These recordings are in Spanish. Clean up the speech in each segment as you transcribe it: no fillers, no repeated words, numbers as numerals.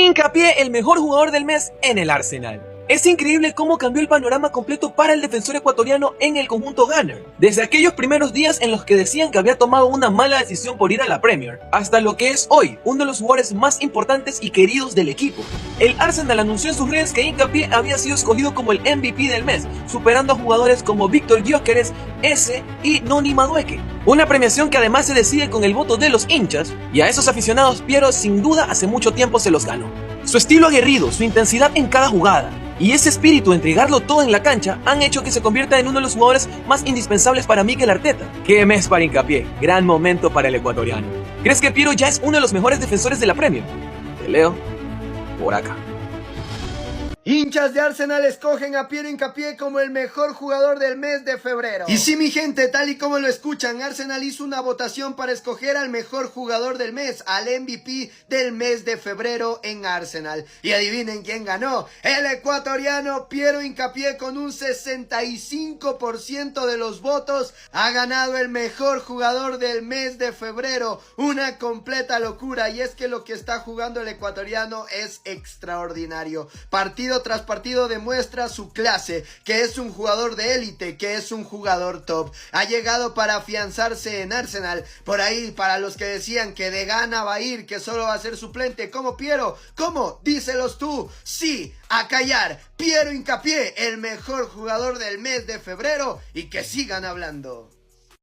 Hincapié, el mejor jugador del mes en el Arsenal. Es increíble cómo cambió el panorama completo para el defensor ecuatoriano en el conjunto Gunner. Desde aquellos primeros días en los que decían que había tomado una mala decisión por ir a la Premier, hasta lo que es hoy, uno de los jugadores más importantes y queridos del equipo. El Arsenal anunció en sus redes que Hincapié había sido escogido como el MVP del mes, superando a jugadores como Víctor Gyökeres, Eze y Noni Madueke. Una premiación que además se decide con el voto de los hinchas, y a esos aficionados Piero sin duda hace mucho tiempo se los ganó. Su estilo aguerrido, su intensidad en cada jugada, y ese espíritu de entregarlo todo en la cancha han hecho que se convierta en uno de los jugadores más indispensables para Mikel Arteta. ¡Qué mes para Hincapié! Gran momento para el ecuatoriano. ¿Crees que Piero ya es uno de los mejores defensores de la Premier? Te leo por acá. Hinchas de Arsenal escogen a Piero Hincapié como el mejor jugador del mes de febrero. Y sí, mi gente, tal y como lo escuchan, Arsenal hizo una votación para escoger al mejor jugador del mes, al MVP del mes de febrero en Arsenal. Y adivinen quién ganó. El ecuatoriano Piero Hincapié, con un 65% de los votos, ha ganado el mejor jugador del mes de febrero. Una completa locura, y es que lo que está jugando el ecuatoriano es extraordinario. Partido tras partido demuestra su clase, que es un jugador de élite, que es un jugador top. Ha llegado para afianzarse en Arsenal. Por ahí, para los que decían que de gana va a ir, que solo va a ser suplente, como Piero, ¿cómo? Díselos tú. Sí, a callar. Piero Hincapié, el mejor jugador del mes de febrero, y que sigan hablando.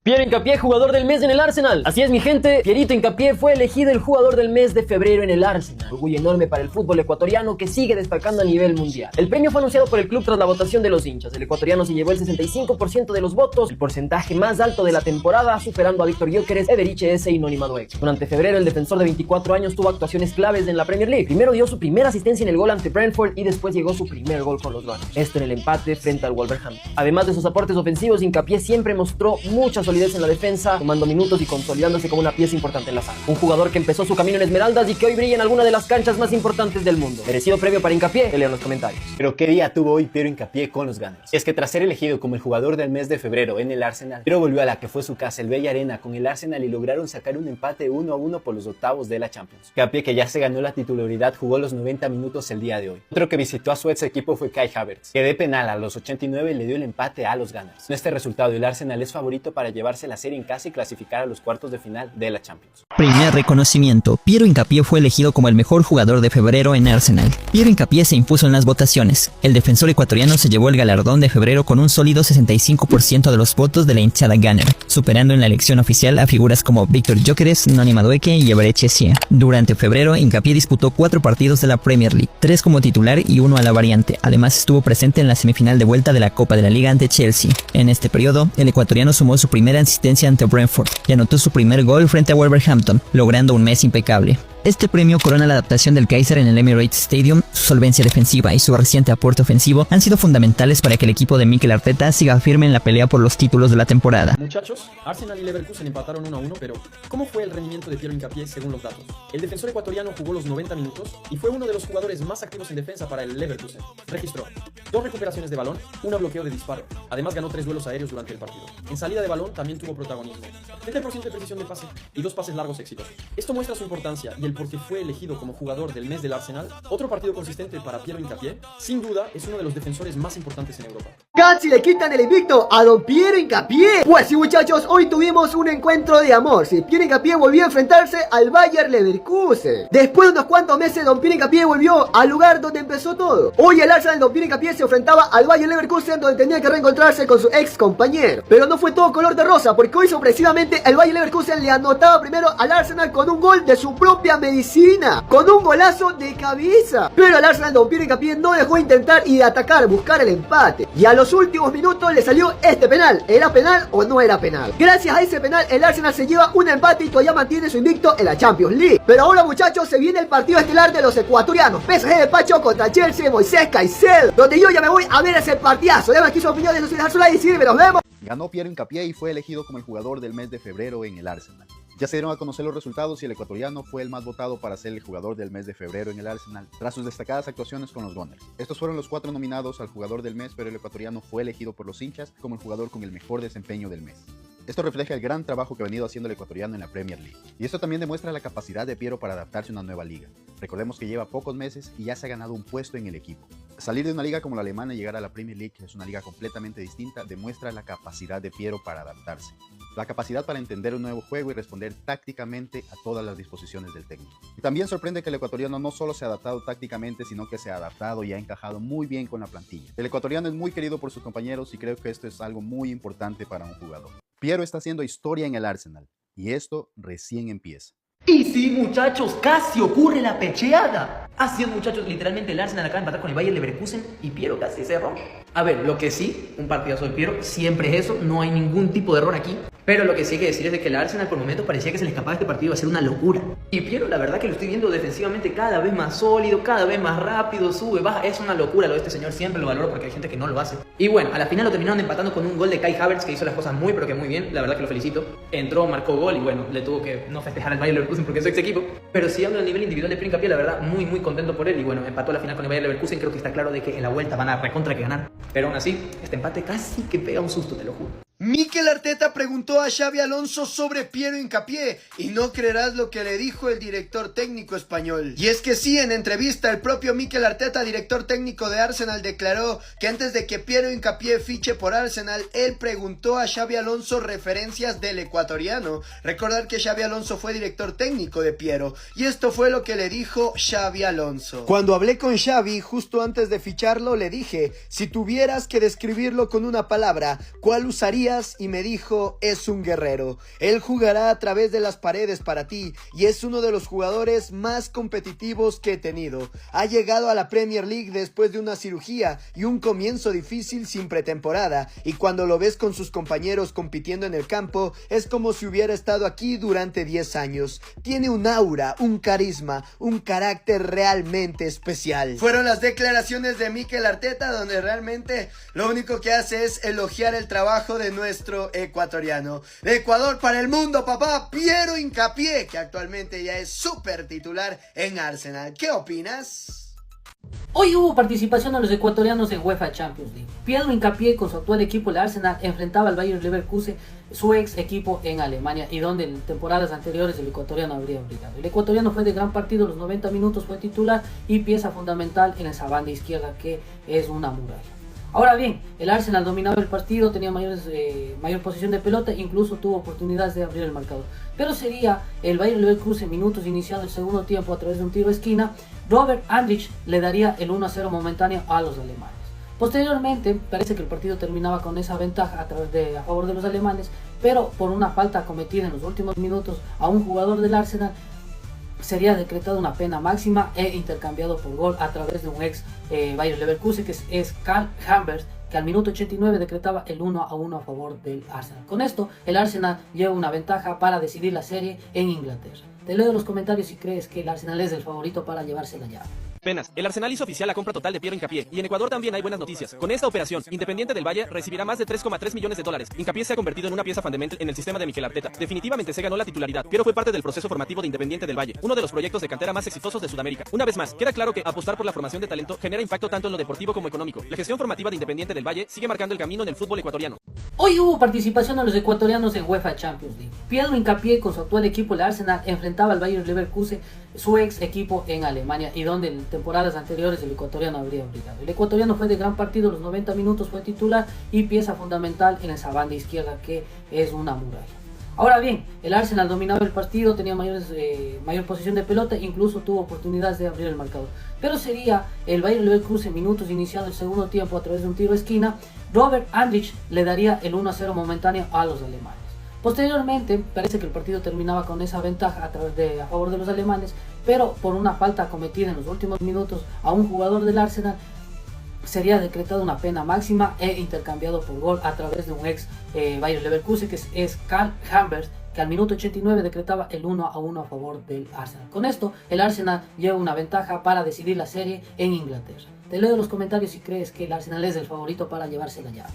Piero Hincapié, jugador del mes en el Arsenal. Así es, mi gente, Pierito Hincapié fue elegido el jugador del mes de febrero en el Arsenal. Orgullo enorme para el fútbol ecuatoriano, que sigue destacando a nivel mundial. El premio fue anunciado por el club tras la votación de los hinchas. El ecuatoriano se llevó el 65% de los votos, el porcentaje más alto de la temporada, superando a Víctor Gyökeres, Eberiche Eze y Noni Madueke. Durante febrero, el defensor de 24 años tuvo actuaciones claves en la Premier League. Primero dio su primera asistencia en el gol ante Brentford y después llegó su primer gol con los Gunners. Esto en el empate frente al Wolverhampton. Además de sus aportes ofensivos, Hincapié siempre mostró mucha solidez en la defensa, tomando minutos y consolidándose como una pieza importante en la saga. Un jugador que empezó su camino en Esmeraldas y que hoy brilla en alguna de las canchas más importantes del mundo. Merecido premio para Hincapié, que lean los comentarios. Pero qué día tuvo hoy Piero Hincapié con los Gunners. Es que tras ser elegido como el jugador del mes de febrero en el Arsenal, Piero volvió a la que fue su casa, el Bella Arena, con el Arsenal, y lograron sacar un empate 1-1 por los octavos de la Champions. Hincapié, que ya se ganó la titularidad, jugó los 90 minutos el día de hoy. Otro que visitó a su ex equipo fue Kai Havertz, que de penal a los 89 le dio el empate a los Gunners. Con este resultado, el Arsenal es favorito para llevarse la serie en casa y clasificar a los cuartos de final de la Champions. Primer reconocimiento. Piero Hincapié fue elegido como el mejor jugador de febrero en Arsenal. Piero Hincapié se impuso en las votaciones. El defensor ecuatoriano se llevó el galardón de febrero con un sólido 65% de los votos de la hinchada Gunner, superando en la elección oficial a figuras como Víctor Gyökeres, Noni Madueke y Eberiche Eze. Durante febrero, Hincapié disputó 4 partidos de la Premier League, 3 como titular y 1 a la variante. Además, estuvo presente en la semifinal de vuelta de la Copa de la Liga ante Chelsea. En este periodo, el ecuatoriano sumó su primera asistencia ante Brentford y anotó su primer gol frente a Wolverhampton, logrando un mes impecable. Este premio corona la adaptación del Kaiser en el Emirates Stadium. Su solvencia defensiva y su reciente aporte ofensivo han sido fundamentales para que el equipo de Mikel Arteta siga firme en la pelea por los títulos de la temporada. Muchachos, Arsenal y Leverkusen empataron 1-1, pero ¿cómo fue el rendimiento de Piero Hincapié según los datos? El defensor ecuatoriano jugó los 90 minutos y fue uno de los jugadores más activos en defensa para el Leverkusen. Registró 2 recuperaciones de balón, 1 bloqueo de disparo. Además ganó 3 duelos aéreos durante el partido. En salida de balón también tuvo protagonismo. 30% de precisión de pase y 2 pases largos exitosos. Esto muestra su importancia y el por qué fue elegido como jugador del mes del Arsenal. Otro partido consistente para Piero Hincapié. Sin duda es uno de los defensores más importantes en Europa. Casi le quitan el invicto a don Piero Hincapié. Pues sí, muchachos, hoy tuvimos un encuentro de amor. Sí, Piero Hincapié volvió a enfrentarse al Bayer Leverkusen. Después de unos cuantos meses, don Piero Hincapié volvió al lugar donde empezó todo. Hoy el Arsenal, don Piero Hincapié se enfrentaba al Bayer Leverkusen, donde tenía que reencontrarse con su ex compañero. Pero no fue todo color de rosa, porque hoy sorpresivamente el Bayer Leverkusen le anotaba primero al Arsenal con un gol de su propia medicina, con un golazo de cabeza. Pero el Arsenal, don Piero Hincapié, no dejó de intentar y de atacar, buscar el empate. Y a los últimos minutos le salió este penal. ¿Era penal o no era penal? Gracias a ese penal, el Arsenal se lleva un empate y todavía mantiene su invicto en la Champions League. Pero ahora, muchachos, se viene el partido estelar de los ecuatorianos. PSG de Pacho contra Chelsea, Moisés Caicedo, donde yo ya me voy a ver ese partidazo. Déjame aquí su opinión, de dejar su like y sígueme, nos vemos. Ganó Piero Hincapié y fue elegido como el jugador del mes de febrero en el Arsenal. Ya se dieron a conocer los resultados y el ecuatoriano fue el más votado para ser el jugador del mes de febrero en el Arsenal, tras sus destacadas actuaciones con los Gunners. Estos fueron los 4 nominados al jugador del mes, pero el ecuatoriano fue elegido por los hinchas como el jugador con el mejor desempeño del mes. Esto refleja el gran trabajo que ha venido haciendo el ecuatoriano en la Premier League. Y esto también demuestra la capacidad de Piero para adaptarse a una nueva liga. Recordemos que lleva pocos meses y ya se ha ganado un puesto en el equipo. Salir de una liga como la alemana y llegar a la Premier League, que es una liga completamente distinta, demuestra la capacidad de Piero para adaptarse. La capacidad para entender un nuevo juego y responder tácticamente a todas las disposiciones del técnico. Y también sorprende que el ecuatoriano no solo se ha adaptado tácticamente, sino que se ha adaptado y ha encajado muy bien con la plantilla. El ecuatoriano es muy querido por sus compañeros y creo que esto es algo muy importante para un jugador. Piero está haciendo historia en el Arsenal y esto recién empieza. Y sí, muchachos, casi ocurre la pecheada. Así es, muchachos, literalmente el Arsenal acaba de empatar con el Bayer Leverkusen y Piero casi se rompe. A ver, lo que sí, un partidazo de Piero, siempre es eso, no hay ningún tipo de error aquí. Pero lo que sí hay que decir es de que el Arsenal por momentos parecía que se le escapaba este partido, iba a ser una locura. Y Piero, la verdad que lo estoy viendo defensivamente cada vez más sólido, cada vez más rápido, sube, baja. Es una locura lo de este señor, siempre lo valoro porque hay gente que no lo hace. Y bueno, a la final lo terminaron empatando con un gol de Kai Havertz que hizo las cosas muy pero que muy bien, la verdad que lo felicito. Entró, marcó gol y bueno, le tuvo que no festejar al Bayer Leverkusen porque es su ex equipo. Pero si hablo del nivel individual de Piero Hincapié, la verdad muy contento por él. Y bueno, empató a la final con el Bayer Leverkusen, creo que está claro de que en la vuelta van a recontra que ganar. Pero aún así, este empate casi que pega un susto, te lo juro. Mikel Arteta preguntó a Xabi Alonso sobre Piero Hincapié y no creerás lo que le dijo el director técnico español. Y es que sí, en entrevista el propio Mikel Arteta, director técnico de Arsenal, declaró que antes de que Piero Hincapié fiche por Arsenal, él preguntó a Xabi Alonso referencias del ecuatoriano. Recordar que Xabi Alonso fue director técnico de Piero y esto fue lo que le dijo Xabi Alonso. Cuando hablé con Xavi justo antes de ficharlo, le dije, si tuvieras que describirlo con una palabra, ¿cuál usarías? Y me dijo, es un guerrero. Él jugará a través de las paredes para ti y es uno de los jugadores más competitivos que he tenido. Ha llegado a la Premier League después de una cirugía y un comienzo difícil sin pretemporada, y cuando lo ves con sus compañeros compitiendo en el campo, es como si hubiera estado aquí durante 10 años. Tiene un aura, un carisma, un carácter realmente especial. Fueron las declaraciones de Mikel Arteta, donde realmente lo único que hace es elogiar el trabajo de nuestro ecuatoriano. De Ecuador para el mundo, papá, Piero Hincapié, que actualmente ya es súper titular en Arsenal. ¿Qué opinas? Hoy hubo participación de los ecuatorianos en UEFA Champions League. Piero Hincapié con su actual equipo, el Arsenal, enfrentaba al Bayer Leverkusen, su ex equipo en Alemania, y donde en temporadas anteriores el ecuatoriano habría brillado. El ecuatoriano fue de gran partido, los 90 minutos fue titular y pieza fundamental en esa banda izquierda que es una muralla. Ahora bien, el Arsenal dominaba el partido, tenía mayor posición de pelota, incluso tuvo oportunidades de abrir el marcador. Pero sería el Bayer Leverkusen, minutos iniciando el segundo tiempo a través de un tiro de esquina, Robert Andrich le daría el 1-0 momentáneo a los alemanes. Posteriormente, parece que el partido terminaba con esa ventaja a favor de los alemanes, pero por una falta cometida en los últimos minutos a un jugador del Arsenal, sería decretada una pena máxima e intercambiado por gol a través de un ex Bayer Leverkusen, que es Kai Havertz, que al minuto 89 decretaba el 1-1 a favor del Arsenal. Con esto, el Arsenal lleva una ventaja para decidir la serie en Inglaterra. Te leo los comentarios si crees que el Arsenal es el favorito para llevarse la llave. Penas. El Arsenal hizo oficial la compra total de Piero Hincapié y en Ecuador también hay buenas noticias. Con esta operación, Independiente del Valle recibirá más de 3,3 millones de dólares. Hincapié se ha convertido en una pieza fundamental en el sistema de Mikel Arteta. Definitivamente se ganó la titularidad. Piero fue parte del proceso formativo de Independiente del Valle, uno de los proyectos de cantera más exitosos de Sudamérica. Una vez más, queda claro que apostar por la formación de talento genera impacto tanto en lo deportivo como económico. La gestión formativa de Independiente del Valle sigue marcando el camino en el fútbol ecuatoriano. Hoy hubo participación de los ecuatorianos en UEFA Champions League. Piero Hincapié con su actual equipo, el Arsenal, enfrentaba al Bayer Leverkusen, su ex equipo en Alemania, y donde en temporadas anteriores el ecuatoriano habría brillado. El ecuatoriano fue de gran partido, los 90 minutos fue titular y pieza fundamental en esa banda izquierda que es una muralla. Ahora bien, el Arsenal dominaba el partido, tenía mayor posición de pelota, incluso tuvo oportunidades de abrir el marcador. Pero sería el Bayer Leverkusen, minutos iniciando el segundo tiempo a través de un tiro de esquina, Robert Andrich le daría el 1-0 momentáneo a los alemanes. Posteriormente, parece que el partido terminaba con esa ventaja a favor de los alemanes, pero por una falta cometida en los últimos minutos a un jugador del Arsenal, sería decretada una pena máxima e intercambiado por gol a través de un ex Bayer Leverkusen, que es Kai Havertz, que al minuto 89 decretaba el 1-1 a favor del Arsenal. Con esto, el Arsenal lleva una ventaja para decidir la serie en Inglaterra. Te leo los comentarios si crees que el Arsenal es el favorito para llevarse la llave.